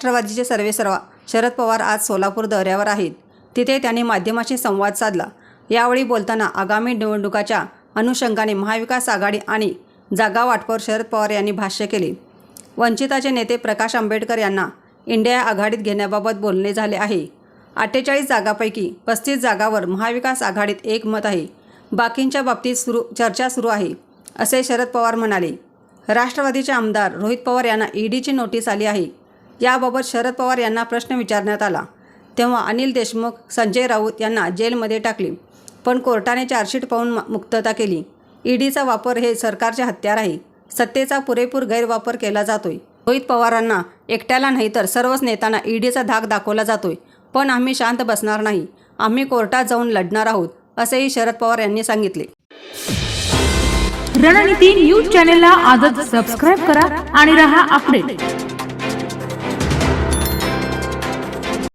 राष्ट्रवादीचे सर्वेसर्वा शरद पवार आज सोलापूर दौऱ्यावर आहेत। तिथे त्यांनी माध्यमांशी संवाद साधला। यावेळी बोलताना आगामी निवडणुकाच्या अनुषंगाने महाविकास आघाडी आणि जागा वाटपावर शरद पवार यांनी भाष्य केले। वंचिताचे नेते प्रकाश आंबेडकर यांना इंडिया आघाडीत घेण्याबाबत बोलणे झाले आहे। 48 जागांपैकी 35 जागांवर महाविकास आघाडीत एकमत आहे। बाकींच्या बाबतीत चर्चा सुरू आहे, असे शरद पवार म्हणाले। राष्ट्रवादीचे आमदार रोहित पवार यांना ईडीची नोटीस आली आहे। याबाबत शरद पवार यांना प्रश्न विचारण्यात आला तेव्हा अनिल देशमुख, संजय राऊत यांना जेलमध्ये टाकले, पण कोर्टाने चार्जशीट पाहून मुक्तता केली। ईडीचा वापर हे सरकारचे हत्यार आहे। सत्तेचा पुरेपूर गैरवापर केला जातोय। रोहित पवारांना एकट्याला नाही तर सर्वच नेत्यांना ईडीचा धाक दाखवला जातोय, पण आम्ही शांत बसणार नाही। आम्ही कोर्टात जाऊन लढणार आहोत, असेही शरद पवार यांनी सांगितले। रणनीती न्यूज चॅनलला आजच सबस्क्राइब करा आणि रहा अपडेट।